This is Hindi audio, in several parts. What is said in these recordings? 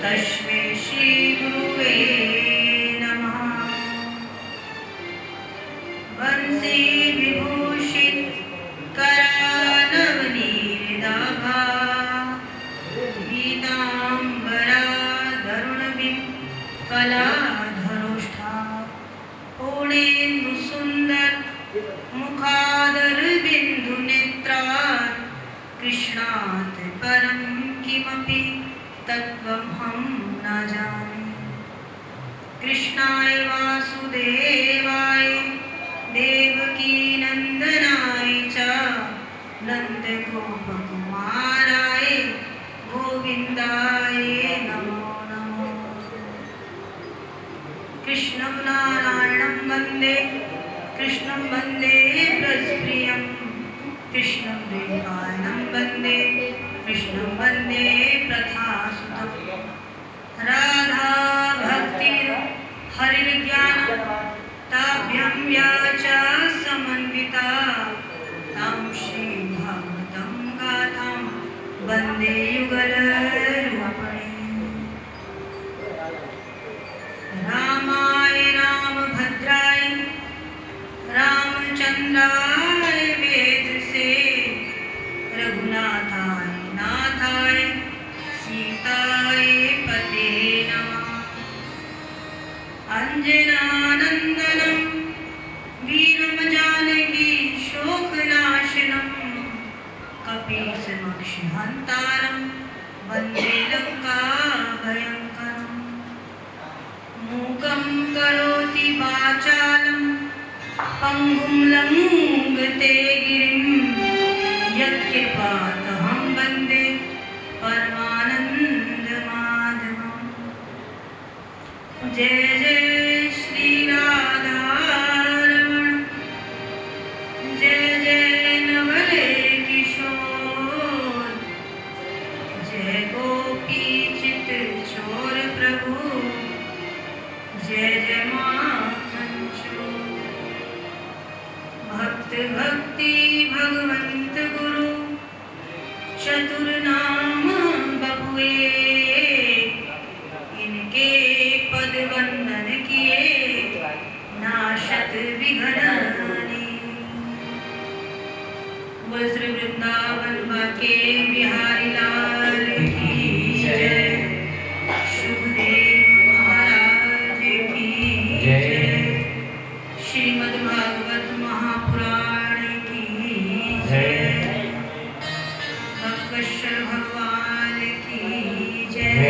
तस्मै श्री गुरुवे नमः। वंशी विभूषित करानवनीरदाभा पीताम्बरा कलाधरोष्ठा पूर्णेन्दुसुन्दर मुखादरबिन्दुनेत्रात् कृष्णात् परं किमपि तत्त्वमहं न जाने। कृष्णाय वासुदेवाय देवकीनन्दनाय च नन्दगोपकुमाराय गोविन्दाय नमो नमः। कृष्णं नारायणं वन्दे कृष्णं वन्दे ब्रजप्रियं कृष्णं देवानं वन्दे कृष्णं वन्दे प्रथासुतं। राधा भक्तिर् हरिर्ज्ञानं ताभ्यं या च समन्विता तां श्रीभागवतं गाथां वन्दे युगलरूपिणी। रामाय रामभद्राय रामचन्द्राय वेधसे रघुनाथाय नाथाय सीताय पते नमः। अंजनानन्दनं वीरं जानकी शोकनाशनं कपीशमक्षहन्तारं वन्दे लङ्काभयङ्करम्। मूकं करोति वाचालं पङ्गुं लङ्घते गिरिं यत्कृपातहं वन्दे परमानन्दमाधवम्। जय जय श्री राधारमण जय जय नवले किशोर जय गोपी चित चोर प्रभु जय जय माखन चोर। भक्त भक्ति भगवंत गुरु चतुर नाम बबुए इनके पद वंदन किए नाशत विघ्नानि। बोल श्री वृंदावन बाके बिहारी लाल की जय। शुभदेव महाराज की जय। श्रीमद्भागवत महापुराण की जय। बक्केश्वर भगवान की जय।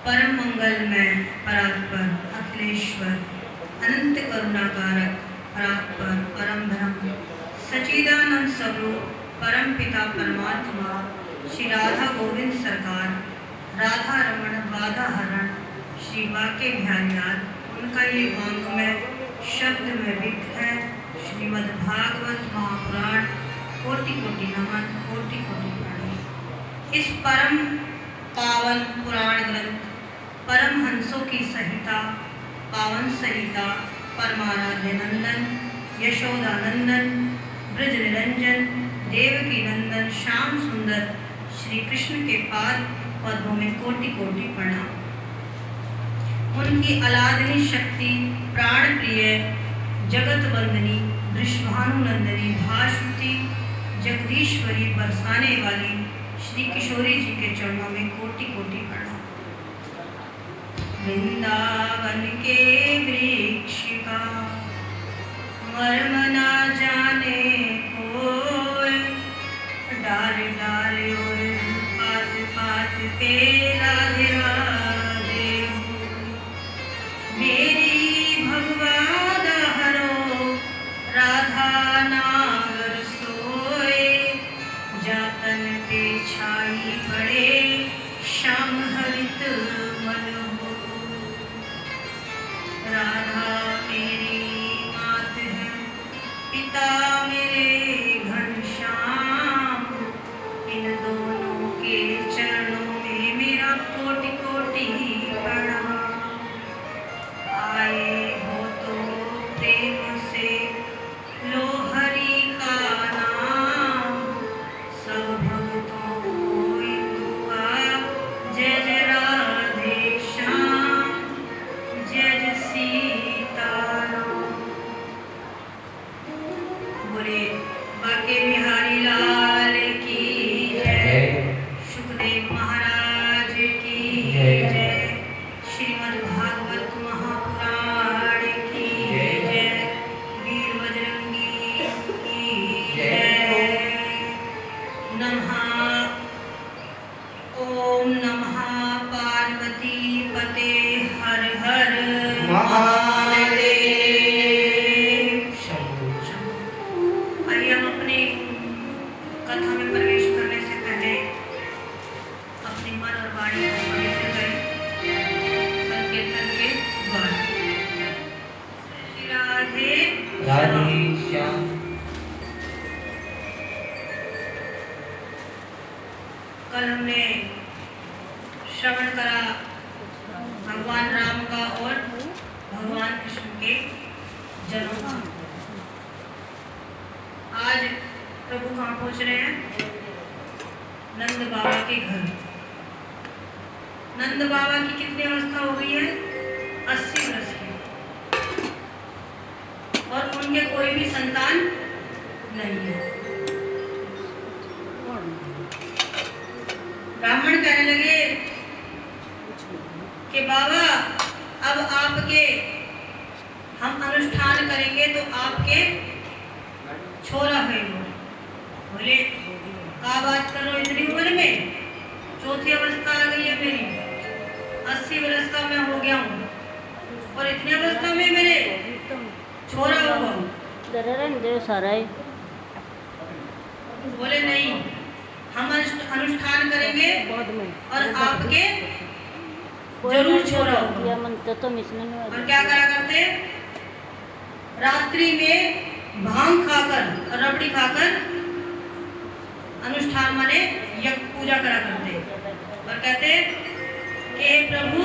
परम मंगलमय परात्पर अखिलेश्वर अनंत करुणाकारक परात्पर परम धर्म सच्चिदानंद स्वरूप परम पिता परमात्मा श्री राधा गोविंद सरकार राधा रमण बाधा हरण श्री बाके बिहारीलाल उनका ये वांग में शब्द में वित्त है। श्रीमद् भागवत महापुराण कोटि कोटि नमन कोटि कोटि प्रणाम। इस परम पावन पुराण ग्रंथ परमहंसों की संहिता पावन संहिता परमाराध्य नंदन यशोदानंदन ब्रज निरंजन देवकी नंदन श्याम सुंदर श्री कृष्ण के पाद पद्मों में कोटि कोटि प्रणाम। उनकी अलादनी शक्ति प्राण प्रिय जगत वंदनी वृषभानुनंदनी भाश्रुति जगदीश्वरी बरसाने वाली श्री किशोरी जी के चरणों में कोटि कोटि प्रणाम। वृंदावन के वृक्ष का मर्म ना जाने कोई डाल डाल और पात पात पे राधे राधे मेरी भगवान हरो राधा नागर सोए जातन पे छाई पड़े श्याम हरित मन हो। राधा मेरी मात है पिता मेरे बाके बिहारी लाल की जय। सुखदेव महाराज की जय। श्रीमद् भागवत महापुराण की जय। वीर बजरंगी की जय। नमः ओम नमः पार्वती पते हर हर महादेव। आइए हम अपनी कथा में प्रवेश करने से पहले अपनी मन और वाणी को पवित्र करें संकीर्तन के द्वारा। श्री राधे राधे श्याम। कल हमने श्रवण करा भगवान राम का और भगवान कृष्ण के जन्म का। आज प्रभु कहाँ पहुँच रहे हैं? नंद बाबा के घर। नंद बाबा की कितनी अवस्था हो गई है? 80 वर्ष की, और उनके कोई भी संतान नहीं है। ब्राह्मण कहने लगे कि बाबा अब आपके हम अनुष्ठान करेंगे तो आपके छोरा है वो। बोले क्या बात कर रहे हो इतनी उम्र में? चौथी अवस्था आ गई है मेरी, 80 वर्ष का मैं हो गया हूँ और इतनी अवस्था में मेरे छोरा हुआ। बोले नहीं, हम अनुष्ठान करेंगे और आपके जरूर छोरा होगा। और क्या करा करते? रात्रि में भांग खाकर और रबड़ी खाकर अनुष्ठान माने यज्ञ पूजा करा करते और कहते कि हे प्रभु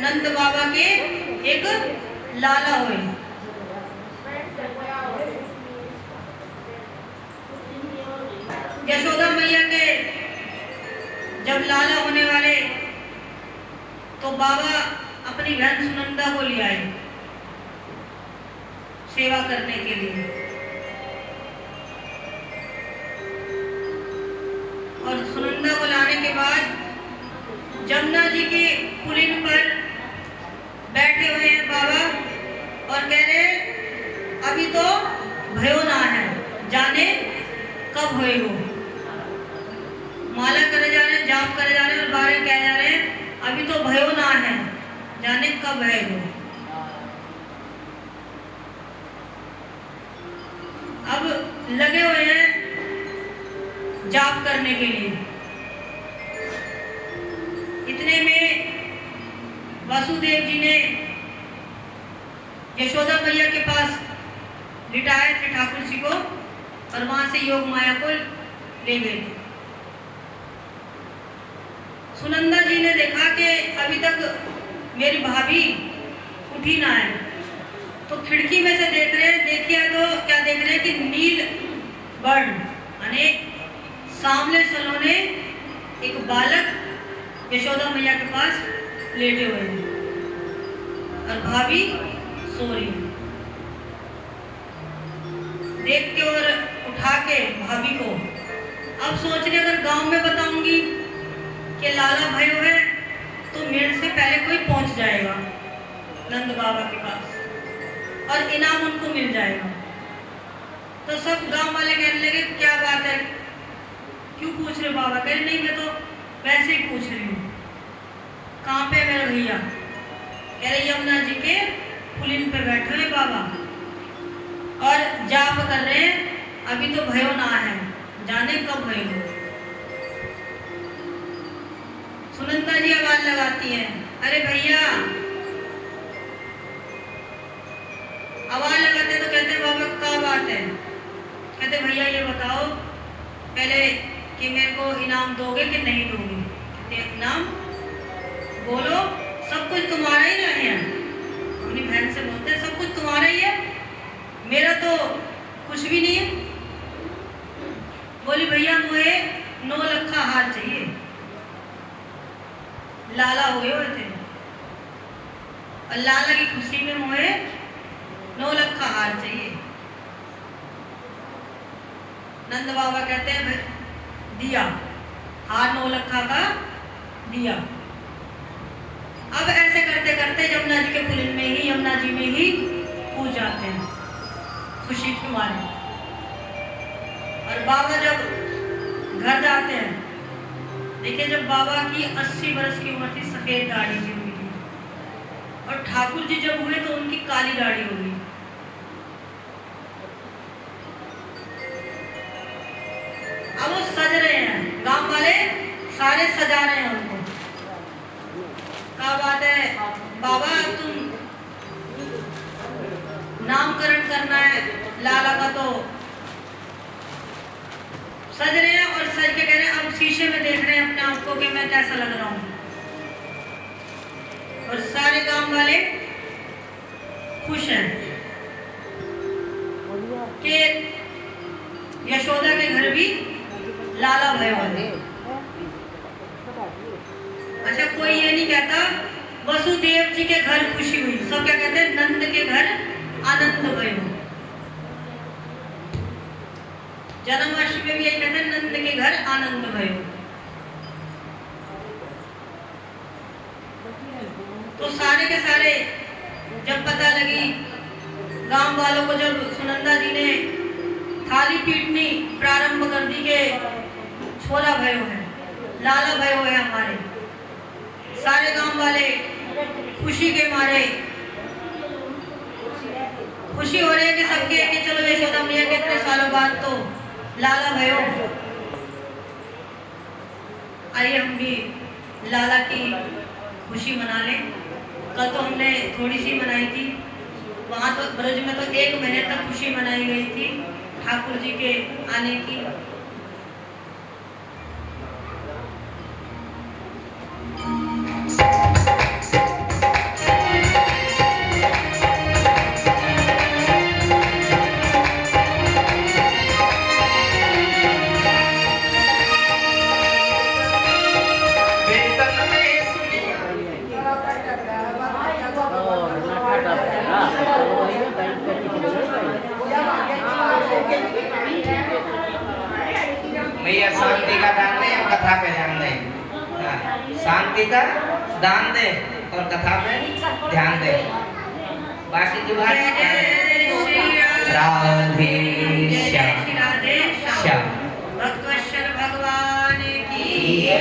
नंद बाबा के एक लाला हुए। यशोदा मैया के जब लाला होने वाले तो बाबा अपनी बहन सुनंदा को ले आए सेवा करने के लिए। और सुनंदा को लाने के बाद जमुना जी के पुलिन पर बैठे हुए हैं बाबा और कह रहे अभी तो भयो ना है, जाने कब होए हो। माला करे जा रहे, जाप करे जा रहे और बारे कह जा रहे अभी तो भयो ना है, जाने कब है वो। अब लगे हुए हैं जाप करने के लिए। इतने में वासुदेव जी ने यशोदा मैया के पास लिटाए थे ठाकुर जी को और वहां से योग माया को ले गए थे। सुनंदा जी ने देखा कि अभी तक मेरी भाभी उठी ना है, तो खिड़की में से देख रहे, देखिए तो क्या देख रहे कि नील वर्ण यानी सांवले सलोने एक बालक यशोदा मैया के पास लेटे हुए हैं और भाभी सो रही है। देख के और उठा के भाभी को अब सोच रही अगर गांव में बताऊंगी कि लाला भयो है तो मेरे से पहले कोई पहुंच जाएगा नंद बाबा के पास और इनाम उनको मिल जाएगा। तो सब गांव वाले कहने लगे क्या बात है, क्यों पूछ रहे बाबा? कह रहे नहीं मैं तो वैसे ही पूछ रही हूँ। कहाँ पे मेरा भैया? कह रहे यमुना जी के पुलिन पे बैठे हुए बाबा और जाप कर रहे हैं, अभी तो भयो ना है, जाने कब भयो। सुनंदा जी आवाज लगाती है अरे भैया, आवाज लगाते तो कहते बाबा क्या बात है? कहते भैया ये बताओ पहले कि मेरे को इनाम दोगे कि नहीं दोगे? कहते इनाम बोलो, सब कुछ तुम्हारा ही नहीं है। अपनी बहन से बोलते सब कुछ तुम्हारा ही है, मेरा तो कुछ भी नहीं है। बोली भैया मुझे 9 लखा हार चाहिए, लाला हुए थे और लाला की खुशी में मुझे 9 लखा हार चाहिए। नंद बाबा कहते हैं दिया, हार नौलखा का दिया। अब ऐसे करते करते यमुना जी के पुलिन में ही, यमुना जी में ही कूद जाते हैं खुशी के मारे। और बाबा जब घर जाते हैं, देखिए जब बाबा की 80 वर्ष की उम्र थी, सफेद दाढ़ी थी उनकी, और ठाकुर जी जब हुए तो उनकी काली दाढ़ी हो गई। अब वो सज रहे हैं, गांव वाले सारे सजा रहे हैं उनको। क्या बात है बाबा, तुम नामकरण करना है लाला का, तो सज रहे हैं और सज के कह रहे हैं, अब शीशे में देख रहे हैं अपने आप को कि मैं कैसा लग रहा हूं। और सारे गांव वाले खुश हैं कि यशोदा के घर भी लाला भय वाले। अच्छा, कोई ये नहीं कहता वसुदेव जी के घर खुशी हुई, सब क्या कहते हैं, नंद के घर आनंद भयो। जन्माष्टमी में भी यही कहते हैं, नंद के घर आनंद भयो। तो सारे के सारे जब पता लगी गांव वालों को, जब सुनंदा जी ने थाली पीटनी प्रारंभ कर दी के छोरा भयो है, लाला भयो है हमारे, सारे गांव वाले खुशी के मारे खुशी हो रहे हैं कि सबके कि चलो यशोदा मैया के इतने सालों बाद तो लाला भयो। आइए हम भी लाला की खुशी मना लें। कल तो हमने थोड़ी सी मनाई थी, वहाँ तो ब्रज में तो 1 महीने तक खुशी मनाई गई थी ठाकुर जी के आने की। भैया शांति का दान दे और कथा पे ध्यान दे। शांति का दान दे और कथा पे ध्यान दे। बाकी की बात राधे श्याम भक्तवत्सल भगवान की जय।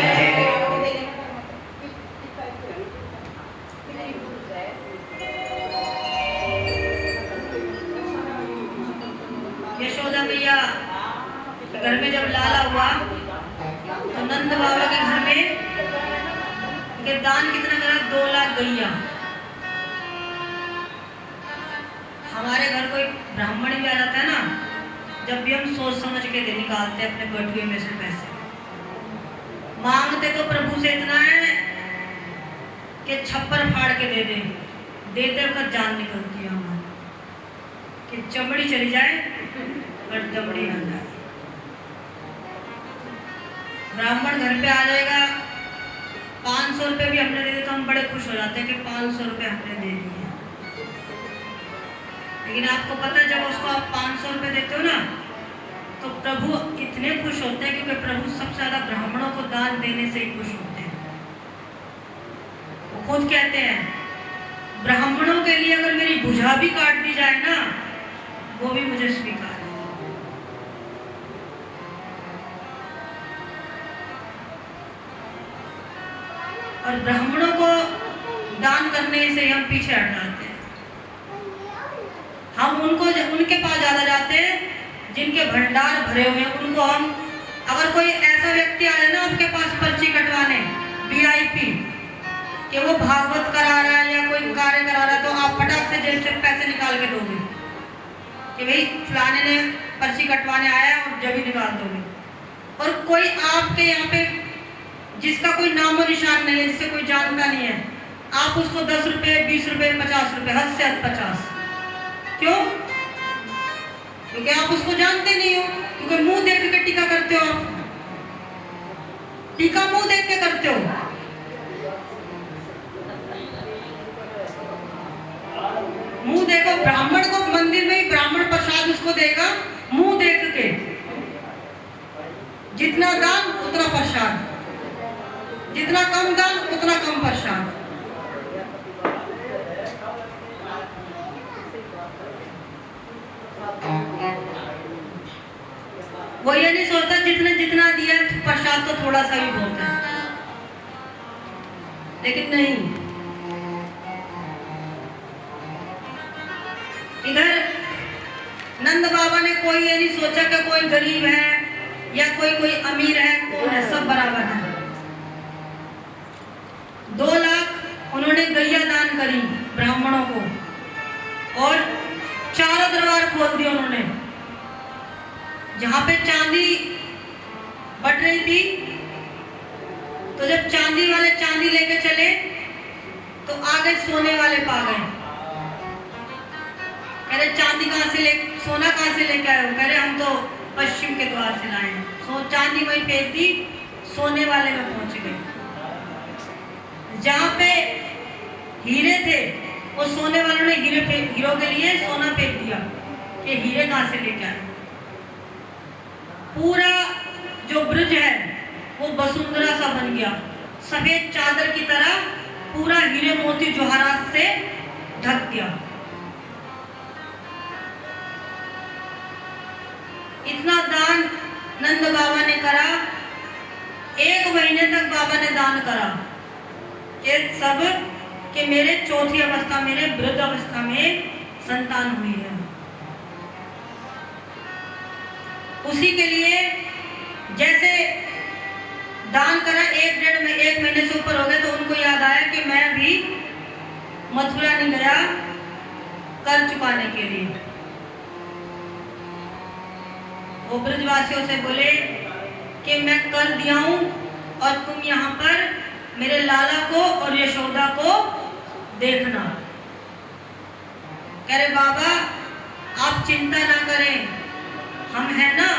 यशोदा मैया घर में जब लाला हुआ तो नंद बाबा के घर में के दान कितना करा, 2 लाख गैया। हमारे घर कोई ब्राह्मण भी आ जाता है ना, जब भी हम सोच समझ के दे निकालते हैं अपने बटुए में से पैसे, मांगते तो प्रभु से इतना है कि छप्पर फाड़ के दे दे, देते वक्त जान निकलती है हमारी कि चमड़ी चली जाए पर दमड़ी ना जाए। ब्राह्मण घर पे आ जाएगा, 500 रुपये भी हमने दे दिए तो हम बड़े खुश हो जाते हैं कि 500 रुपये हमने दे दिए। लेकिन आपको पता है जब उसको आप 500 रुपये देते हो ना, तो प्रभु इतने खुश होते हैं क्योंकि प्रभु सबसे ज्यादा ब्राह्मणों को दान देने से ही खुश होते हैं। वो खुद कहते हैं, ब्राह्मणों के लिए अगर मेरी भुजा भी काट दी जाए ना, वो भी मुझे स्वीकार है। और ब्राह्मणों को दान करने से हम पीछे हट जाते हैं। हम उनके पास ज्यादा जाते हैं जिनके भंडार भरे हुए हैं। उनको हम, अगर कोई ऐसा व्यक्ति आ जाए ना आपके पास पर्ची कटवाने, VIP, कि वो भागवत करा रहा है या कोई कार्य करा रहा है, तो आप फटाक से जेब से पैसे निकाल के दोगे कि भाई फलाने ने पर्ची कटवाने आया, और जब ही निकाल दोगे। और कोई आपके यहाँ पे जिसका कोई नामो निशान नहीं है, जिसे कोई जानता नहीं है, आप उसको 10 रुपये, 20 रुपये, 50 रुपये, हद से हद 50। क्यों? क्योंकि आप उसको जानते नहीं हो, क्योंकि मुंह देख के टीका करते हो। आप टीका मुंह देख के करते हो। मुंह देखो, ब्राह्मण को मंदिर में ही ब्राह्मण प्रसाद उसको देगा मुंह देख के, जितना दान उतना प्रसाद, जितना कम दान उतना कम प्रसाद। वो ये नहीं सोचता जितने जितना दिया प्रसाद तो थोड़ा सा भी बहुत है, लेकिन नहीं। इधर नंद बाबा ने कोई ये नहीं सोचा कि कोई गरीब है या कोई अमीर है, कौन है, सब बराबर है। 2 लाख उन्होंने गैया दान करी ब्राह्मणों को, और चारों दरबार खोल दिए उन्होंने। जहां पे चांदी बट रही थी, तो जब चांदी वाले चांदी लेके चले तो आगे सोने वाले पा गए। कह रहे चांदी कहाँ से ले, सोना कहाँ से लेके आए हो? कह रहे हम तो पश्चिम के द्वार से लाए हैं। चांदी वहीं फेंक दी, सोने वाले में पहुंच गए। जहाँ पे हीरे थे वो सोने वालों ने हीरो के लिए सोना फेंक दिया कि हीरे कहाँ से लेके आए। पूरा जो ब्रज है वो वसुंधरा सा बन गया, सफेद चादर की तरह पूरा हीरे मोती जवाहरात से ढक गया। इतना दान नंद बाबा ने करा। 1 महीने तक बाबा ने दान करा कि सब कि मेरे चौथी अवस्था, मेरे वृद्ध अवस्था में संतान हुई है। उसी के लिए जैसे दान करा, 1 महीने से ऊपर हो गया, तो उनको याद आया कि मैं अभी मथुरा नहीं गया कर चुकाने के लिए। वो ब्रजवासियों से बोले कि मैं कर दिया हूं और तुम यहाँ पर मेरे लाला को और यशोदा को देखना। कह रहे बाबा आप चिंता ना करें, हम हैं ना,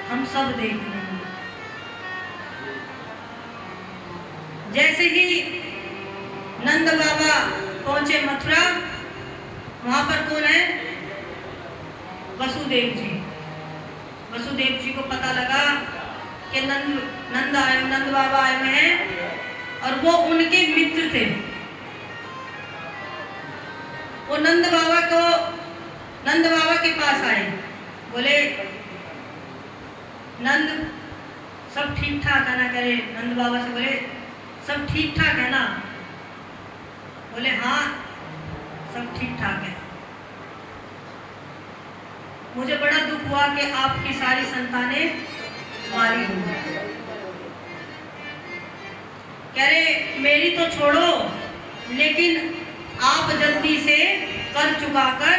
हम सब देख रहे हैं। जैसे ही नंद बाबा पहुंचे मथुरा, वहां पर कौन है? वसुदेव जी। वसुदेव जी को पता लगा कि नंद बाबा आए हुए हैं, और वो उनके मित्र थे। वो नंद बाबा के पास आए, बोले नंद सब ठीक ठाक है ना? करे नंद बाबा से बोले सब ठीक ठाक है ना? बोले हाँ सब ठीक ठाक है। मुझे बड़ा दुख हुआ कि आपकी सारी संतानें मारी हुई। कह रहे मेरी तो छोड़ो, लेकिन आप जल्दी से कर चुकाकर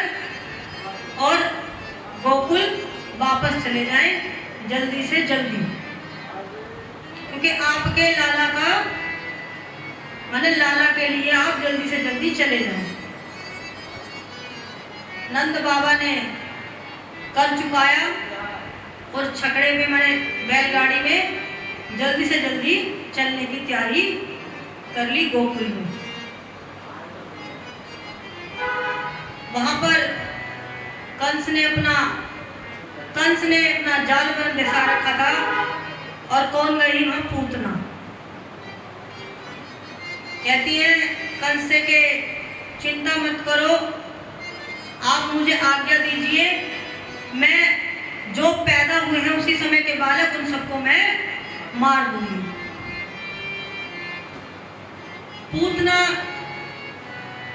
और गोकुल वापस चले जाएं, जल्दी से जल्दी, क्योंकि आपके लाला का माने लाला के लिए आप जल्दी से जल्दी चले जाएं। नंद बाबा ने कर चुकाया और छकड़े में माने बैलगाड़ी में जल्दी से जल्दी चलने की तैयारी कर ली गोकुल में। वहां पर कंस ने अपना जाल पर बिछा रखा था, और कौन गई वहां? पूतना। कहती है कंस से के चिंता मत करो, आप मुझे आज्ञा दीजिए, मैं जो पैदा हुए हैं उसी समय के बालक उन सबको मैं मार दूंगी। पूतना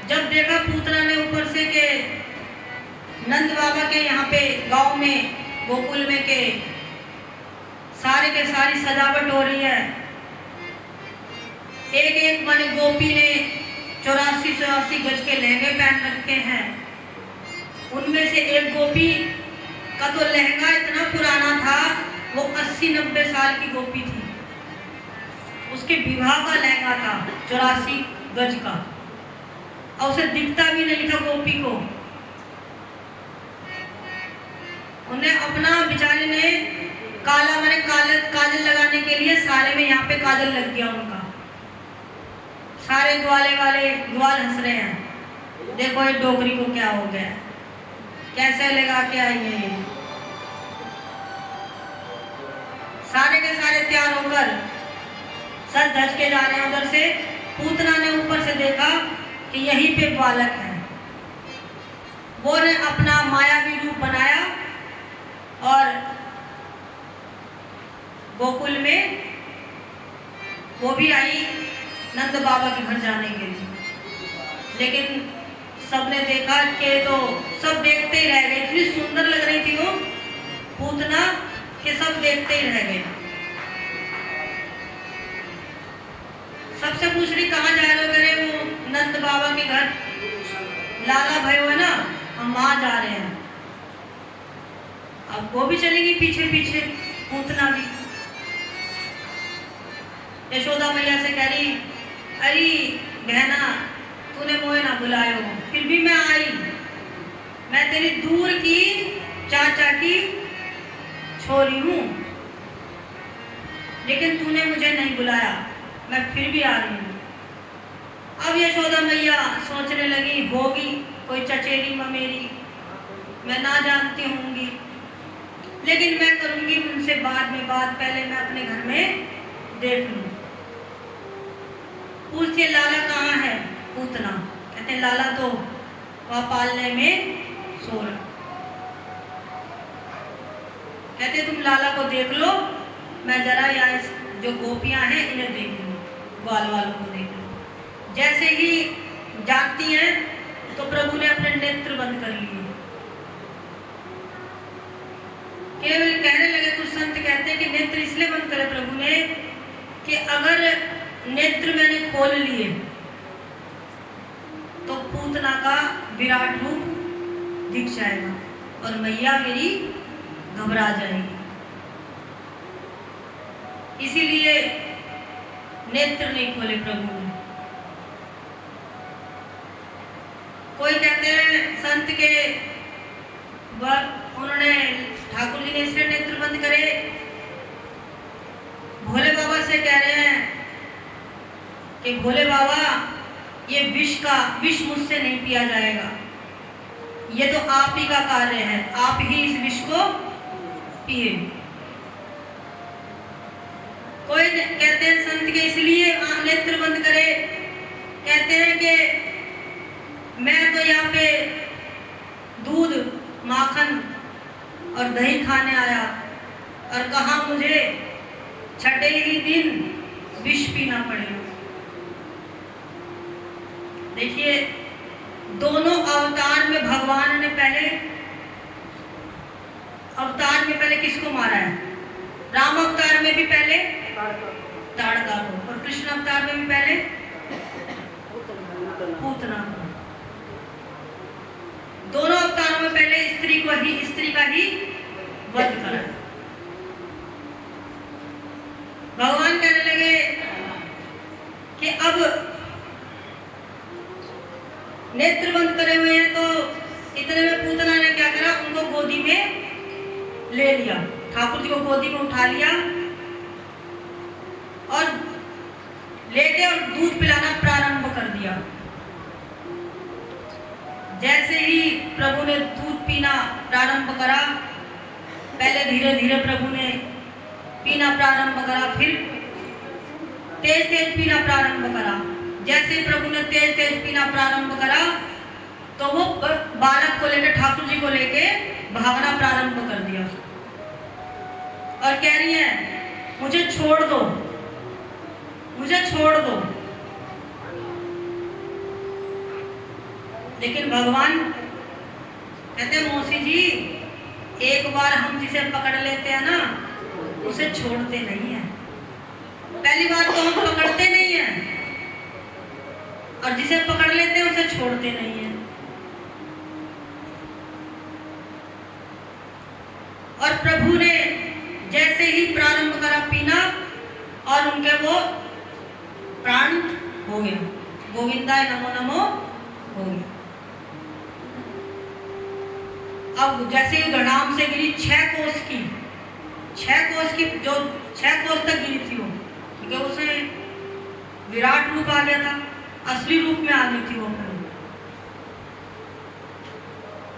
जब देखा, पूतना ने ऊपर से के नंद बाबा के यहाँ पे गांव में गोकुल में के सारी सजावट हो रही है। एक माने गोपी ने 84 गज के लहंगे पहन रखे हैं। उनमें से एक गोपी का तो लहंगा इतना पुराना था, वो 80-90 साल की गोपी थी। उसके विवाह का लहंगा था 84 गज का, और उसे दिखता भी नहीं था गोपी को। उन्हें अपना बेचारे ने काला माने काजल लगाने के लिए सारे में यहाँ पे काजल लग गया उनका। सारे ग्वाल हंस रहे हैं, देखो ये डोकरी को क्या हो गया, कैसे लगा के आई है। सारे के सारे तैयार होकर सज धज के जा रहे हैं। उधर से पूतना ने ऊपर से देखा कि यहीं पे बालक है। वो ने अपना मायावी रूप बनाया और गोकुल में वो भी आई नंद बाबा के घर जाने के लिए। लेकिन सबने देखा कि तो सब देखते ही रह गए। इतनी सुंदर लग रही थी वो पूतना कि सब देखते ही रह गए। सबसे पूछ रही कहाँ जा रहे हो? करे वो नंद बाबा के घर लाला भाई है ना, हम वहां जा रहे हैं। अब वो भी चलेगी पीछे पीछे, पूतना भी। यशोदा मैया से कह रही, अरे बहना तूने मोए ना बुलायो, फिर भी मैं आई। मैं तेरी दूर की चाचा की छोरी हूं, लेकिन तूने मुझे नहीं बुलाया, मैं फिर भी आ रही हूं। अब यशोदा मैया सोचने लगी होगी कोई चचेरी ममेरी, मैं ना जानती होंगी, लेकिन मैं करूंगी उनसे बाद में बात, पहले मैं अपने घर में देख लूं। पूछती लाला कहाँ है? पूतना कहते लाला तो वह पालने में सो रहा। कहते तुम लाला को देख लो, मैं जरा यहाँ जो गोपियां हैं इन्हें देख लूं, ग्वाल वालों को देख लूं। जैसे ही जाती हैं तो प्रभु ने अपने नेत्र बंद कर लिए। केवल कहने लगे, कुछ संत कहते हैं कि नेत्र इसलिए बंद करे प्रभु ने कि अगर नेत्र मैंने खोल लिए तो पूतना का विराट रूप दिख जाएगा और मैया मेरी घबरा जाएगी। इसीलिए नेत्र नहीं खोले प्रभु ने। कोई कहते हैं संत के उन्होंने ठाकुर जी ने इसलिए नेत्र बंद करे, भोले बाबा से कह रहे हैं कि भोले बाबा ये विष मुझसे नहीं पिया जाएगा, ये तो आप ही का कार्य है, आप ही इस विष को पिए। कोई कहते हैं संत के इसलिए नेत्र बंद करे, कहते हैं कि मैं तो यहाँ पे दूध माखन और दही खाने आया और कहा मुझे छठे ही दिन विष पीना पड़ेगा। देखिए दोनों अवतार में भगवान ने पहले किसको मारा है? राम अवतार में भी पहले ताड़का को और कृष्ण अवतार में भी पहले पूतना को। दोनों अवतारों में पहले स्त्री का ही वध करा। भगवान कहने लगे कि अब नेत्र बंद करे हुए हैं, तो इतने में पूतना ने क्या करा, उनको गोदी में ले लिया, ठाकुर जी को गोदी में उठा लिया और लेके और दूध पिलाना प्रारंभ कर दिया। जैसे ही प्रभु ने दूध पीना प्रारंभ करा, पहले धीरे धीरे प्रभु ने पीना प्रारंभ करा, फिर तेज तेज पीना प्रारंभ करा। जैसे प्रभु ने तेज तेज पीना प्रारंभ करा तो वो बालक को लेकर, ठाकुर जी को लेके भागना प्रारंभ कर दिया और कह रही है मुझे छोड़ दो, मुझे छोड़ दो। लेकिन भगवान कहते मौसी जी, एक बार हम जिसे पकड़ लेते हैं ना उसे छोड़ते नहीं है। पहली बात तो हम पकड़ते नहीं है और जिसे पकड़ लेते हैं उसे छोड़ते नहीं है। और प्रभु ने जैसे ही प्रारंभ करा पीना और उनके वो प्राण हो गए, गोविंदाय नमो नमो हो गया। अब जैसे ही गणाम से गिरी 6 कोस की, जो 6 कोस तक गिरी थी वो, ठीक है, उसे विराट रूप आ गया था, असली रूप में आ गई थी वो प्रभु।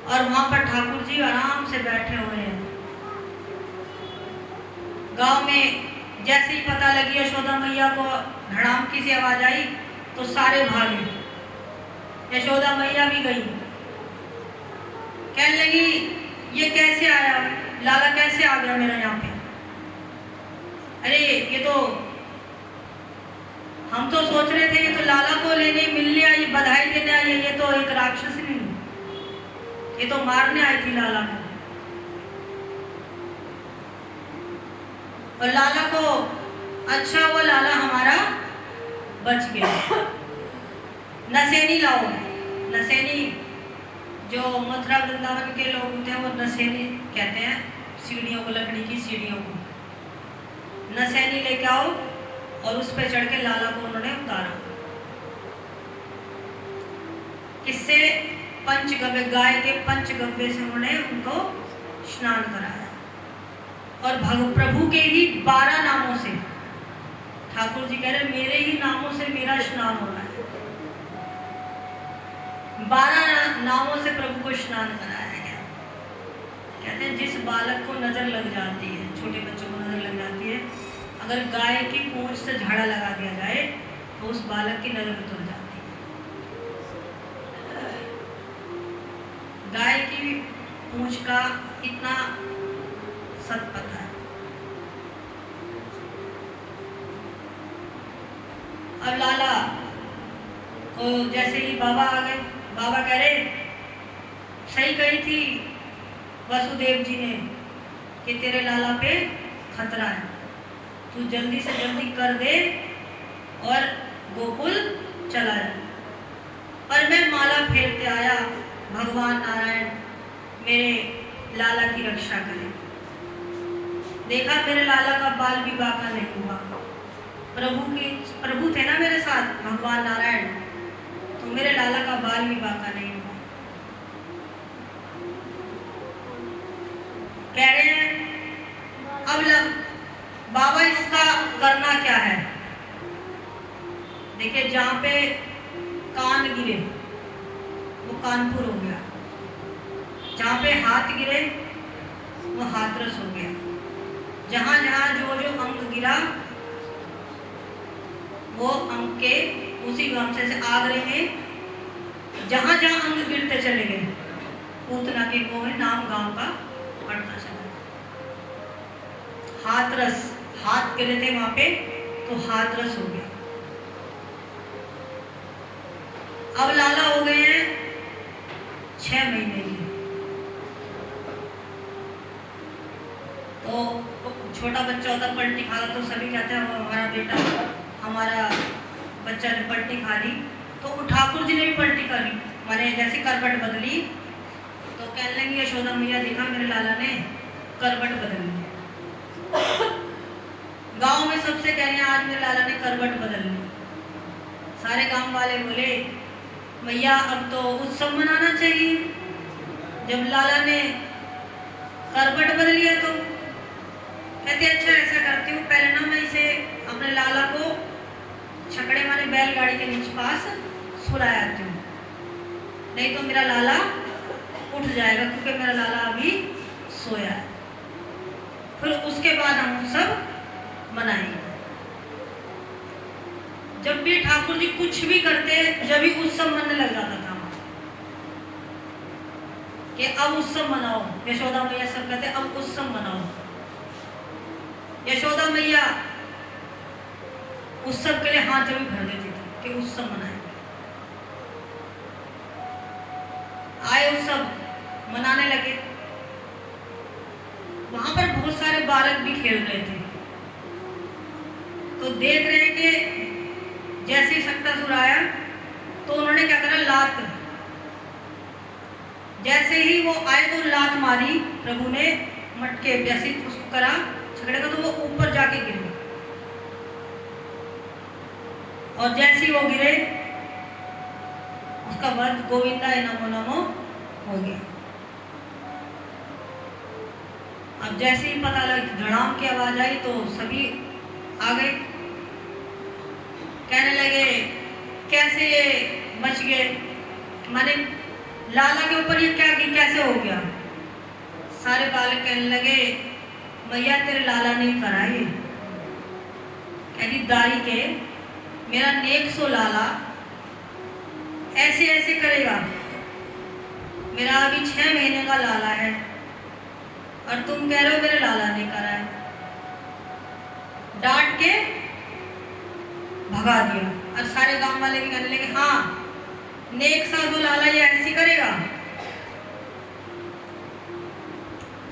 और वहां पर ठाकुर जी आराम से बैठे हुए हैं। गांव में जैसे ही पता लगी यशोदा मैया को धड़ाम की सी आवाज आई तो सारे भागे। यशोदा मैया भी गई, कहने लगी ये कैसे आया, लाला कैसे आ गया मेरा यहाँ पे? अरे ये तो हम तो सोच रहे थे, ये तो लाला को लेने मिलने आई, बधाई देने आई है, ये तो एक राक्षस नहीं, ये तो मारने आई थी लाला को। और लाला को अच्छा हुआ लाला हमारा बच गया। नसेनी लाओ, नसेनी जो मथुरा वृंदावन के लोग होते हैं वो नसेनी कहते हैं सीढ़ियों को, लकड़ी की सीढ़ियों को। नसेनी लेके आओ और उस पे चढ़ के लाला को उन्होंने उतारा। किससे? पंचगव्य, गाय के पंचगव्य से उन्होंने उनको स्नान कराया। और प्रभु के ही 12 नामों से, ठाकुर जी कह रहे मेरे ही नामों से मेरा स्नान हो रहा है। 12 नामों से प्रभु को स्नान कराया गया। कहते हैं जिस बालक को नजर लग जाती है, छोटे बच्चों को नजर लग जाती है, अगर गाय की पूंछ से झाड़ा लगा दिया जाए तो उस बालक की नजर उतर जाती है। गाय की पूंछ का इतना सत पता है। अब लाला को जैसे ही बाबा आ गए, बाबा कह रहे सही कही थी वसुदेव जी ने कि तेरे लाला पे खतरा है, तू जल्दी से जल्दी कर दे और गोकुल चला जा। और मैं माला फेरते आया, भगवान नारायण मेरे लाला की रक्षा करें। देखा मेरे लाला का बाल विवाह का नहीं हुआ। प्रभु थे ना मेरे साथ, भगवान नारायण, तो मेरे लाला का बाल विवाह का नहीं हुआ। कह रहे हैं अब बाबा इसका करना क्या है? देखिए जहां पे कान गिरे वो कानपुर हो गया, जहां पे हाथ गिरे वो हाथरस हो गया, जहां जहां जो जो अंग गिरा वो अंग के उसी गामसे से आगरे में जहां जहां अंग गिरते चले गए पूतना के वो है नाम गांव का पड़ता चला। हाथरस, हाथ गिरे थे वहां पे तो हाथरस हो गया। अब लाला हो गए हैं 6 महीने के। तो छोटा बच्चा होता पलटी खा रहा तो सभी कहते हैं हमारा बेटा, हमारा बच्चा ने पलटी खा ली। तो ठाकुर जी ने भी पलटी कर ली, माने जैसे करवट बदली तो कहने लगी यशोदा मैया देखा मेरे लाला ने करवट बदल ली। गांव में सबसे कह रहे हैं आज मेरे लाला ने करवट बदल ली। सारे गांव वाले बोले मैया अब तो उत्सव मनाना चाहिए, जब लाला ने करवट बदल लिया। तो कहते अच्छा ऐसा करती हूँ, पहले ना मैं इसे अपने लाला को छकड़े माने बैलगाड़ी के नीचे पास सुलाया आती हूँ, नहीं तो मेरा लाला उठ जाएगा, क्योंकि मेरा लाला अभी सोया है। फिर उसके बाद हम सब मनाएंगे। जब भी ठाकुर जी कुछ भी करते जब भी उत्सव मनने लग जाता था कि अब उत्सव मनाओ। यशोदा मैया सब कहते अब उत्सव मनाओ। यशोदा मैया उत्सव के लिए हाथ जब भी भर देती थी कि उत्सव मनाएंगे। आए उत्सव मनाने लगे, वहां पर बहुत सारे बालक भी खेल रहे थे। तो देख रहे हैं कि जैसे ही शक्तासुर आया तो उन्होंने क्या करा, लात, जैसे ही वो आए तो लात मारी प्रभु ने, मटके जैसे उसको करा छकड़े का तो वो ऊपर जाके गिरे। और जैसे ही वो गिरे उसका वध गोविंदाय नमो नमो हो गया। अब जैसे ही पता लगा धड़ाम की आवाज आई तो सभी आ गए, कहने लगे कैसे ये बच गए, माने लाला के ऊपर ये क्या कैसे हो गया। सारे बालक कहने लगे मैया तेरे लाला ने कराई, कहती दारी के मेरा नेक सो लाला ऐसे ऐसे करेगा, मेरा अभी 6 महीने का लाला है और तुम कह रहे हो मेरे लाला ने करा है। डांट के भगा दिया और सारे गांव वाले भी कहने लगे हाँ नेक सा तो लाला ये ऐसी करेगा।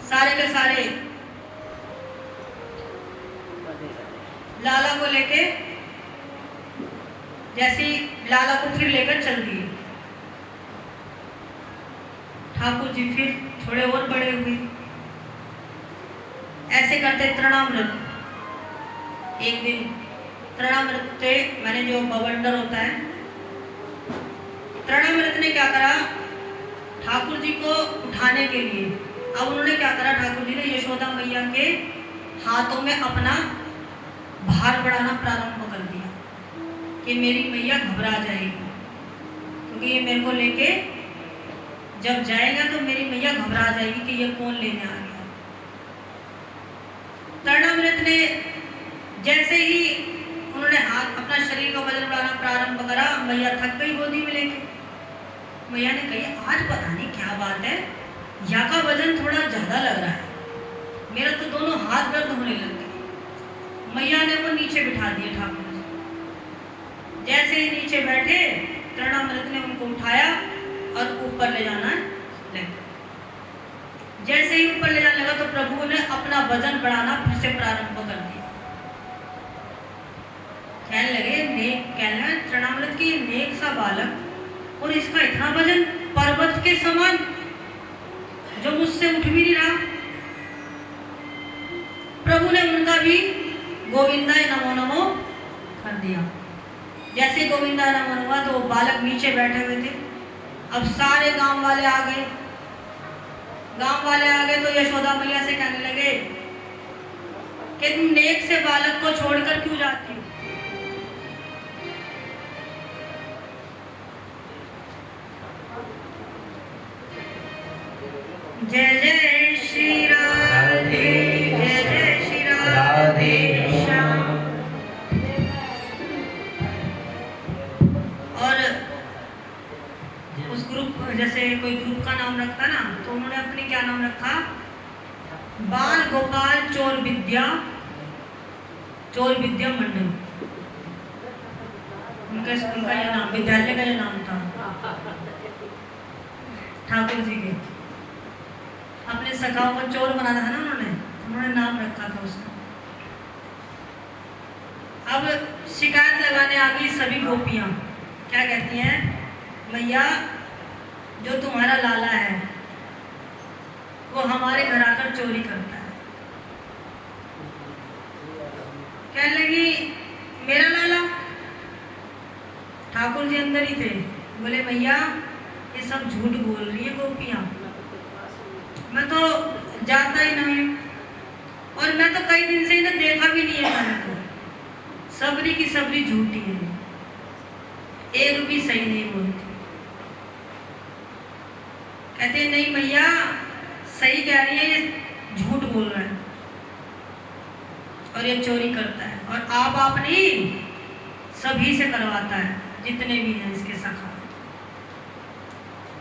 सारे के सारे लाला को लेके जैसे लाला को फिर लेकर चल दिए। ठाकुर जी फिर थोड़े और बड़े हुए, ऐसे करते तृणामृत। एक दिन तृणामृत से मैंने जो बवंडर होता है, तृणामृत ने क्या करा ठाकुर जी को उठाने के लिए, अब उन्होंने क्या करा ठाकुर जी ने यशोदा मैया के हाथों में अपना भार बढ़ाना प्रारंभ कर दिया कि मेरी मैया घबरा जाएगी, क्योंकि ये मेरे को लेके जब जाएगा तो मेरी मैया घबरा जाएगी कि ये कौन लेने आ गया। तृणामृत ने जैसे ही उन्होंने हाथ अपना शरीर का वजन बढ़ाना प्रारंभ करा, मैया थक गई गोदी में लेके। मैया ने कही आज पता नहीं क्या बात है, या का वजन थोड़ा ज्यादा लग रहा है, मेरा तो दोनों हाथ दर्द होने लग गए। मैया ने वो नीचे बिठा दिए ठाकुर जी। जैसे ही नीचे बैठे तृणामृत ने उनको उठाया और ऊपर ले जाना लगा। जैसे ही ऊपर ले जाने लगा तो प्रभु ने अपना वजन बढ़ाना फिर से प्रारंभ कर दिया। कहने लगे तृणामृत की नेक सा बालक और इसका इतना वजन पर्वत के समान जो मुझसे उठ भी नहीं रहा। प्रभु ने उनका भी गोविंदाय नमो नमो कर दिया। जैसे गोविंदाय नमो नमो हुआ तो बालक नीचे बैठे हुए थे। अब सारे गांव वाले आ गए। गांव वाले आ गए तो यशोदा मैया से कहने लगे कि तुम नेक से बालक को छोड़कर क्यों जाती हो? जय जय श्री राधे, जय जय श्री राधे श्याम। और उस ग्रुप जैसे कोई ग्रुप का नाम रखा ना, तो उन्होंने अपने क्या नाम रखा, बाल गोपाल चोर विद्या मंडल। उनका स्कूल का यह नाम, विद्यालय का यह नाम था ठाकुर जी के। अपने सखाओं को चोर बनाना था ना उन्होंने नाम रखा था उसका। अब शिकायत लगाने आ गई सभी गोपियां। क्या कहती हैं, मैया जो तुम्हारा लाला है वो हमारे घर आकर चोरी करता है। कहने लगी मेरा लाला? ठाकुर जी अंदर ही थे। बोले मैया ये सब झूठ बोल रही है गोपियां, मैं तो जाता ही नहीं हूँ और मैं तो कई दिन से इन्हें देखा भी नहीं है। मैंने तो सबरी की सबरी झूठी है, एक भी सही नहीं बोलती। कहते नहीं मैया सही कह रही है, ये झूठ बोल रहा है और ये चोरी करता है और आप नहीं सभी से करवाता है जितने भी हैं इसके सखा।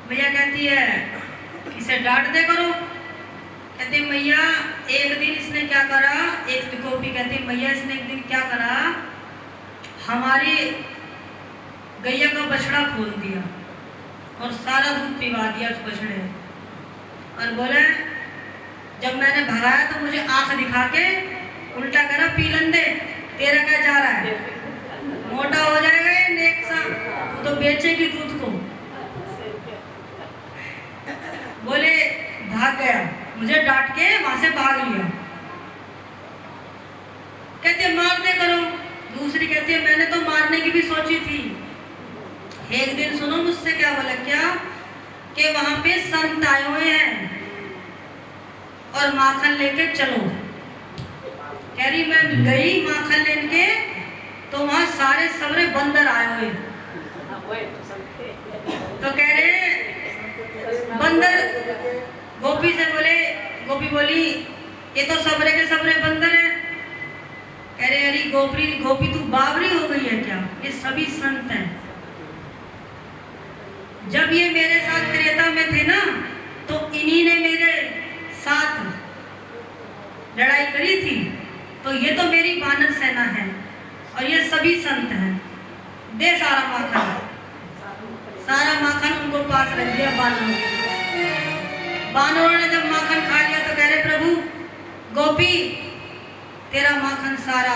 भैया कहती है इसे डांट दे करो। कहते मैया एक दिन इसने क्या करा, एक गोपी कहती मैया इसने एक दिन क्या करा, हमारी गैया का बछड़ा खोल दिया और सारा दूध पिवा दिया उस बछड़े और बोले जब मैंने भगाया तो मुझे आंख दिखा के उल्टा करा पीलन दे, तेरा क्या जा रहा है, मोटा हो जाएगा ये नेक सा, तो बेचेगी दूध को। बोले भाग गया, मुझे डांट के वहां से भाग लिया। कहते मार दे करो। दूसरी कहती है मैंने तो मारने की भी सोची थी। एक दिन सुनो मुझसे क्या बोला, क्या कि वहां पे संत आए हुए हैं और माखन लेके चलो। कह रही मैं गई माखन लेके तो वहां सारे सबरे बंदर आए हुए। तो कह रहे बंदर, गोपी से बोले, गोपी बोली ये तो सबरे के सबरे बंदर है। कह रहे अरे गोपी गोपी तू बावरी हो गई है क्या? ये सभी संत हैं। जब ये मेरे साथ त्रेता में थे ना, तो इन्हीं ने मेरे साथ लड़ाई करी थी। तो ये तो मेरी वानर सेना है और ये सभी संत हैं। दे सारा माखन। सारा माखन उनको पास रख दिया बानरों के। बानरों ने जब माखन खा लिया तो कह रहे प्रभु गोपी तेरा माखन सारा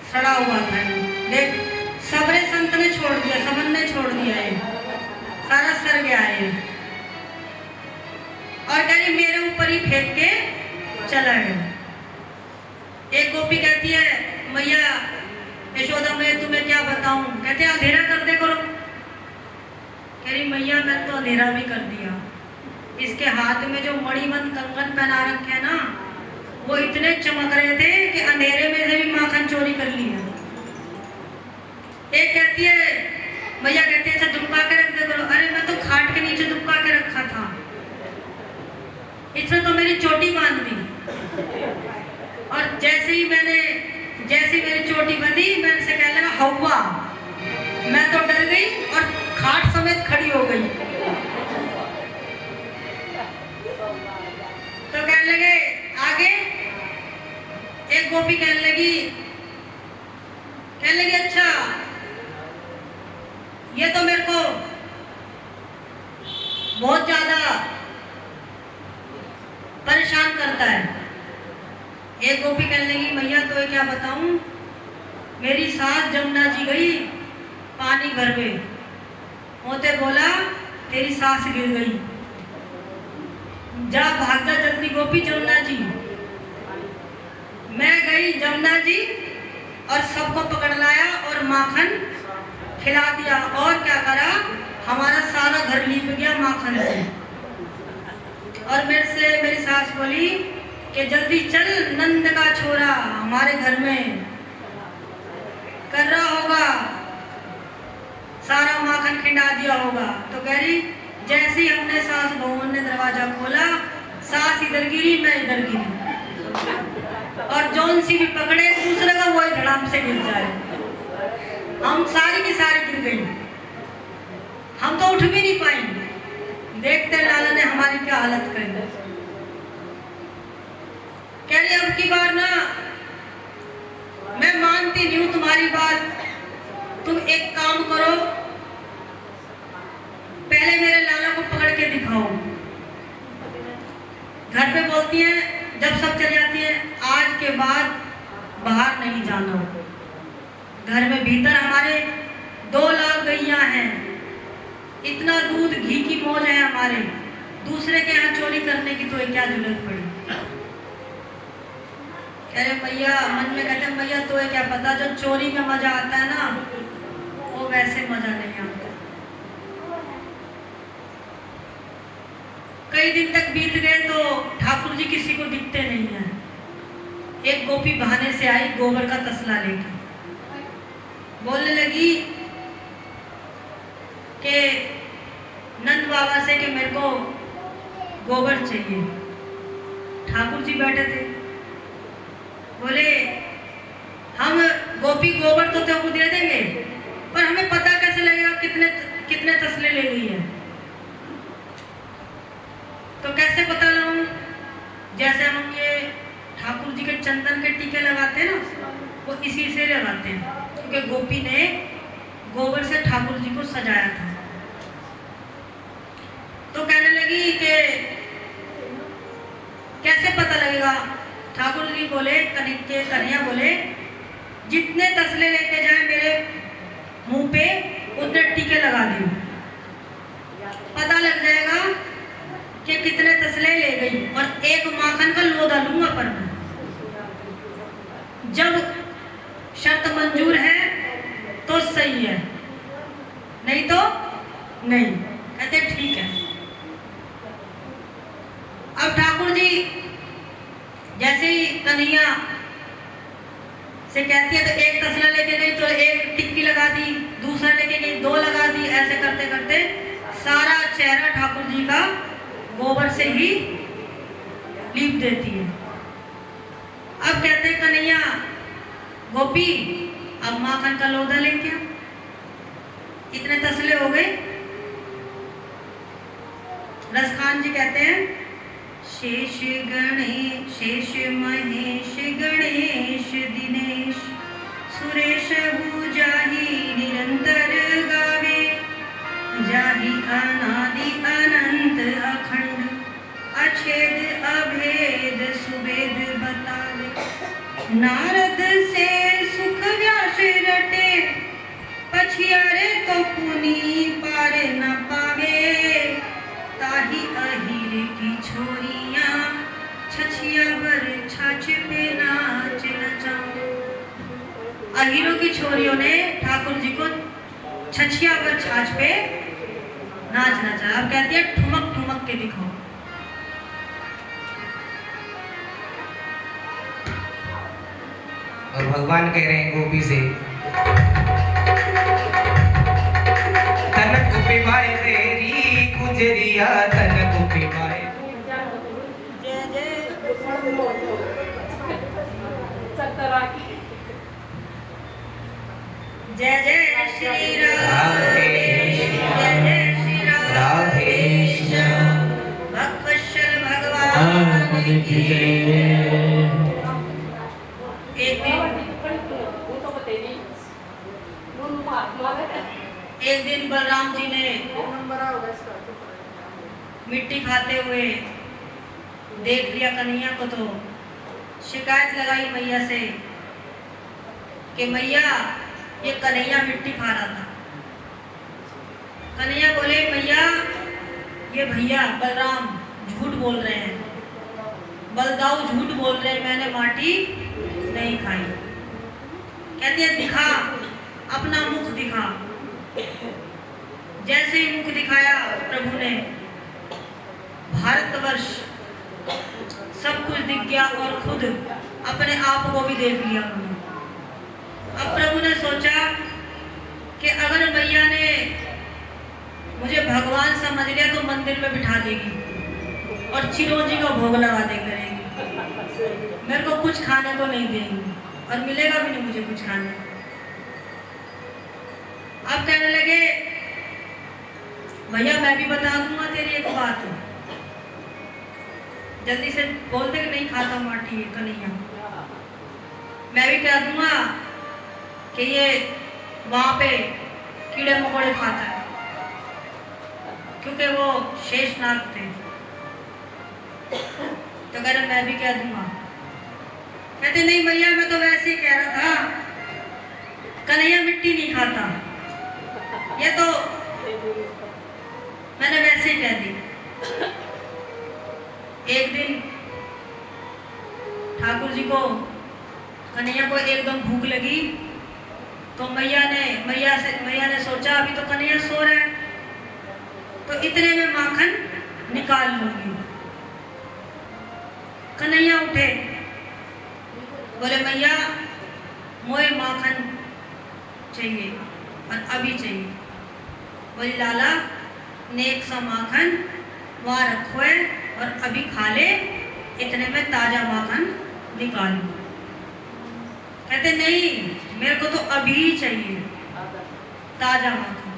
सड़ा हुआ था, देख सबरे संत ने छोड़ दिया, सबन ने छोड़ दिया है, सारा सड़ गया है। और कह रही मेरे ऊपर ही फेंक के चला गया। एक गोपी कहती है मैया यशोदा मैं तुम्हें क्या बताऊं? कहते अंधेरा कर दे करो। कह रही मैया मैं तो अंधेरा भी कर दिया। इसके हाथ में जो मणिबंध कंगन पहना रखे है ना, वो इतने चमक रहे थे कि अंधेरे में से भी माखन चोरी कर लिया। एक कहती है मैया कहती है अच्छा दुबका के रख दे करो। अरे मैं तो खाट के नीचे दुबका के रखा था, इसने तो मेरी चोटी बांध दी। और जैसे ही मेरी चोटी बंधी मैं इनसे कहने लगा हवा। मैं तो डर गई और खाट समेत खड़ी हो गई। तो कहने लगे आगे। एक गोपी कहने लगी अच्छा ये तो मेरे को बहुत ज्यादा परेशान करता है। एक गोपी कहने लगी मैया तो ये क्या बताऊं, मेरी सास जमुना जी गई पानी भर में, होते बोला तेरी सास गिर गई, जा भाग जा जल्दी गोपी जमुना जी। मैं गई जमुना जी और सबको पकड़ लाया और माखन खिला दिया। और क्या करा, हमारा सारा घर लीप गया माखन से। और मेरी सास बोली कि जल्दी चल नंद का छोरा हमारे घर में कर रहा होगा, सारा माखन खिंडा दिया होगा। तो कह रही जैसे ही हमने सास बहू ने दरवाजा खोला, सास इधर गिरी मैं इधर गिरी, और जौन सी भी पकड़े दूसरे का वही धड़ाम से गिर जाए। हम सारी की सारी गिर गई, हम तो उठ भी नहीं पाई। देखते लाला ने हमारी क्या हालत करी। कह रही अब की बार ना मैं मानती नहीं हूं तुम्हारी बात, तुम एक काम करो पहले मेरे लाला को पकड़ के दिखाओ। घर पे बोलती है जब सब चली जाती है आज के बाद बाहर नहीं जाना। घर में भीतर हमारे 2 लाख गैया हैं, इतना दूध घी की मौज है हमारे, दूसरे के यहाँ चोरी करने की तो क्या जरूरत पड़ी। कह रहे भैया मन में कहते भैया तो क्या पता, जो चोरी में मजा आता है ना वो वैसे मजा नहीं आता। कई दिन तक बीत गए तो ठाकुर जी किसी को दिखते नहीं है। एक गोपी बहाने से आई गोबर का तसला लेकर, बोलने लगी कि नंद बाबा से कि मेरे को गोबर चाहिए। ठाकुर जी बैठे थे, बोले हम गोपी गोबर तो तेरे को दे देंगे, पर हमें पता कैसे लगेगा कितने तसले ले गई है। तो कैसे पता लगाऊं? जैसे हम ये ठाकुर जी के चंदन के टीके लगाते हैं ना, वो इसी से लगाते हैं, क्योंकि गोपी ने गोबर से ठाकुर जी को सजाया था। तो कहने लगी कि कैसे पता लगेगा? ठाकुर जी बोले, कन्हैया बोले जितने तसले लेके जाए मेरे मुंह पे उतने टीके लगा दियो, पता लग जाएगा कि कितने तसले ले गई। और एक माखन का लोदा लूंगा पर मैं, जब शर्त मंजूर है तो सही है, नहीं तो नहीं। कहते ठीक है। अब ठाकुर जी जैसे ही कन्हैया से कहती है तो एक तसला लेके गई तो एक टिक्की लगा दी, दूसरा लेके गई 2 लगा दी। ऐसे करते करते सारा चेहरा ठाकुर जी का गोबर से ही लीप देती है। अब कहते हैं कन्हैया गोपी अब माखन का लोधा लेके आ। इतने तसले हो गए। रसखान जी कहते हैं शेष गणेश शेष महेश गणेश दिनेश सुरेश हु जाहि निरंतर गावे जाहि अनादि अनंत अखंड अछेद अभेद सुवेद बतावे। नारद से सुख व्यास रटे पछियारे तो पुनी पार न पावे ताही अहिर की छोरियां छछिया बर छाछ पे नाच नचावे। अहिरों की छोरियों ने ठाकुर जी को छछिया पर छाछ पे नाच नचा। अब कहती है ठुमक ठुमक के दिखाओ। और भगवान कह रहे हैं गोपी से तनक पिवाए तेरी गुजरिया तनक पिवाए। जय जय जय जय श्री राम जय जय श्री राम भक्तवत्सल भगवान की एक दिन बलराम जी ने मिट्टी खाते हुए देख लिया कन्हैया को, तो शिकायत लगाई मैया से कि मैया ये कन्हैया मिट्टी खा रहा था। कन्हैया बोले मैया ये भैया बलराम झूठ बोल रहे हैं, बलदाऊ झूठ बोल रहे हैं, मैंने माटी नहीं खाई। कहती है दिखा अपना मुख दिखा। जैसे ही मुख दिखाया प्रभु ने भारतवर्ष सब कुछ दिख गया और खुद अपने आप को भी देख लिया उन्होंने। अब प्रभु ने सोचा कि अगर मैया ने मुझे भगवान समझ लिया तो मंदिर में बिठा देगी और चिरौंजी का भोग लगा दे करेगी, मेरे को कुछ खाने को नहीं देगी और मिलेगा भी नहीं मुझे कुछ खाने। अब कहने लगे भैया मैं भी बता दूंगा तेरी एक बात, जल्दी से बोल दे कि नहीं खाता माटी कन्हैया। मैं भी कह दूंगा कि ये वहां पे कीड़े मकोड़े खाता है, क्योंकि वो शेषनाग थे। तो कह रहे मैं भी कह दूंगा। कहते नहीं भैया मैं तो वैसे ही कह रहा था, कन्हैया मिट्टी नहीं खाता, ये तो मैंने वैसे ही कह दी। एक दिन ठाकुर जी को कन्हैया को एकदम भूख लगी, तो मैया ने सोचा अभी तो कन्हैया सो रहा है, तो इतने में माखन निकाल लूंगी। कन्हैया उठे, बोले मैया मोए माखन चाहिए और अभी चाहिए। बोली लाला नेक सा माखन वहाँ रखो है और अभी खा ले, इतने में ताजा माखन निकालू। कहते नहीं मेरे को तो अभी ही चाहिए ताजा माखन।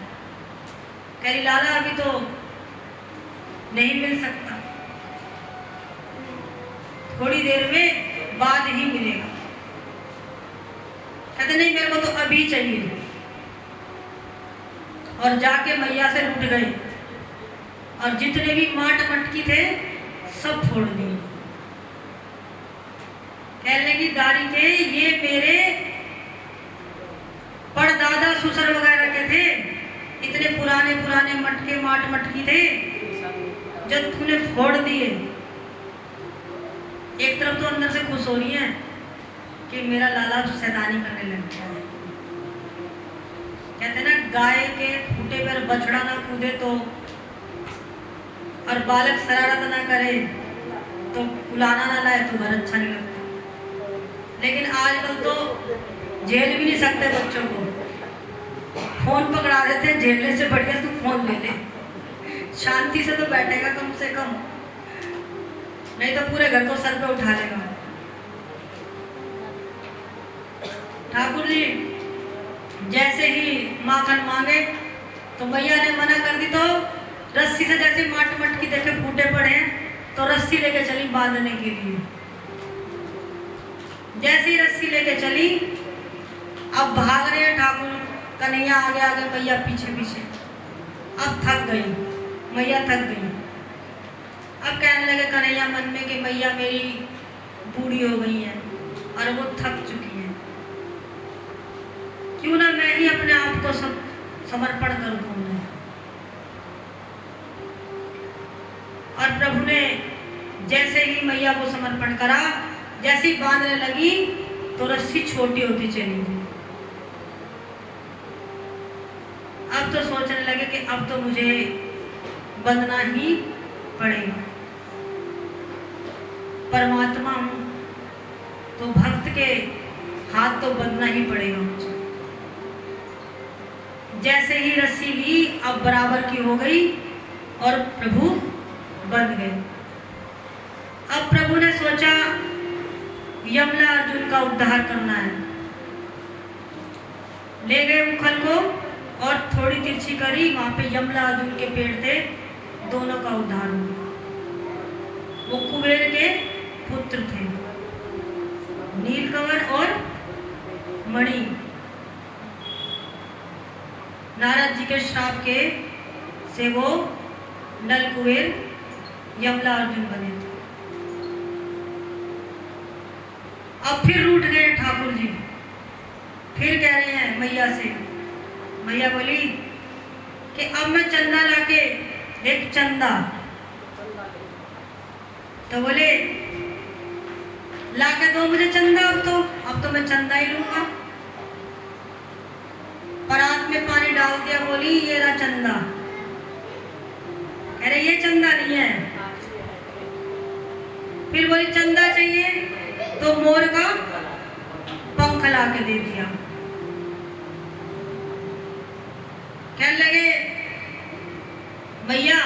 कह रही लाला अभी तो नहीं मिल सकता, थोड़ी देर में बाद ही मिलेगा। कहते नहीं मेरे को तो अभी चाहिए, और जाके मैया से उठ गए और जितने भी माट मटकी थे सब फोड़ दिए। कहने की दारी के ये मेरे परदादा ससुर वगैरह के थे, इतने पुराने पुराने मटके माट मटकी थे जब तूने फोड़ दिए। एक तरफ तो अंदर से खुश हो रही है कि मेरा लाला तो सैतानी करने लग गया है। कहते ना गाय के खूंटे पर बछड़ा ना कूदे तो और बालक शरारत ना करे तो बुलाना ना लाए तो घर अच्छा नहीं लगता। लेकिन आजकल तो झेल भी नहीं सकते बच्चों को, फोन पकड़ा देते हैं, झेलने से बढ़िया तू फोन ले ले, शांति से तो बैठेगा कम से कम, नहीं तो पूरे घर को सर पे उठा लेगा। ठाकुर जी जैसे ही माखन मांगे तो मैया ने मना कर दी, तो रस्सी से जैसे माट मटकी देखे फूटे पड़े हैं तो रस्सी लेके चली बांधने के लिए। जैसी रस्सी लेके चली, अब भाग रहे हैं ठाकुर, कन्हैया आगे आगे, मैया पीछे पीछे। अब थक गई मैया, थक गई। अब कहने लगे कन्हैया मन में कि मैया मेरी बूढ़ी हो गई है और वो थक चुकी है, क्यों ना मैं ही अपने आप को सब समर्पण कर दूं उन्हें। और प्रभु ने जैसे ही मैया को समर्पण करा, जैसे ही बांधने लगी तो रस्सी छोटी होती चली गई। अब तो सोचने लगे कि अब तो मुझे बंधना ही पड़ेगा, परमात्मा हूं तो भक्त के हाथ तो बंधना ही पड़ेगा मुझे। जैसे ही रस्सी ली, अब बराबर की हो गई और प्रभु बंध गए। अब प्रभु ने सोचा यमला अर्जुन का उद्धार करना है। ले गए उखल को और थोड़ी तिरछी करी, वहां पे यमला अर्जुन के पेड़ थे, दोनों का उद्धार हुआ। वो कुबेर के पुत्र थे, नीलकमल और मणि। नारद जी के श्राप के से वो नल कुबेर यमला अर्जुन बने थे। अब फिर रूठ गए ठाकुर जी, फिर कह रहे हैं मैया से। मैया बोली कि अब मैं चंदा लाके, एक चंदा, तो बोले लाके दो मुझे चंदा। अब तो मैं चंदा ही लूंगा। परात में पानी डाल दिया, बोली ये रहा चंदा। कह रहे ये चंदा नहीं है। फिर बोली चंदा चाहिए, तो मोर का पंख ला के दे दिया। कहने लगे भैया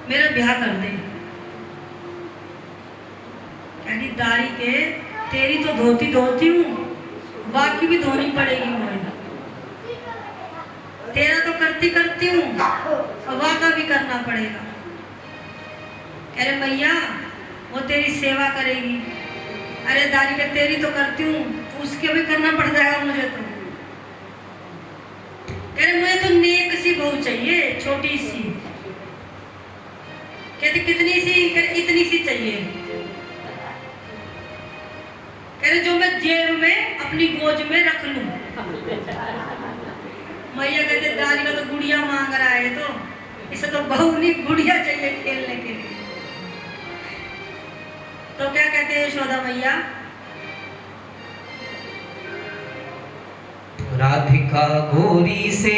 मेरा ब्याह कर दे। कहनी दाढ़ी के तेरी तो धोती धोती हूँ, बाकी भी धोनी पड़ेगी मुझे। तेरा तो करती करती हूँ, हवा का भी करना पड़ेगा। कह रहे भैया वो तेरी सेवा करेगी। अरे दाढ़ी के तेरी तो करती हूँ, उसके भी करना पड़ जाएगा मुझे तो। कह रहे मुझे तो नेक सी बहू चाहिए, छोटी सी। कहते कितनी सी? कहते इतनी सी चाहिए। कह रहे जो मैं जेब में अपनी गोज में रख लूं। मैया कहते दादी का तो गुड़िया मांग रहा है, तो इसे तो बहू नहीं गुड़िया चाहिए खेलने के लिए। तो क्या कहते हैं यशोदा मैया? राधिका गोरी से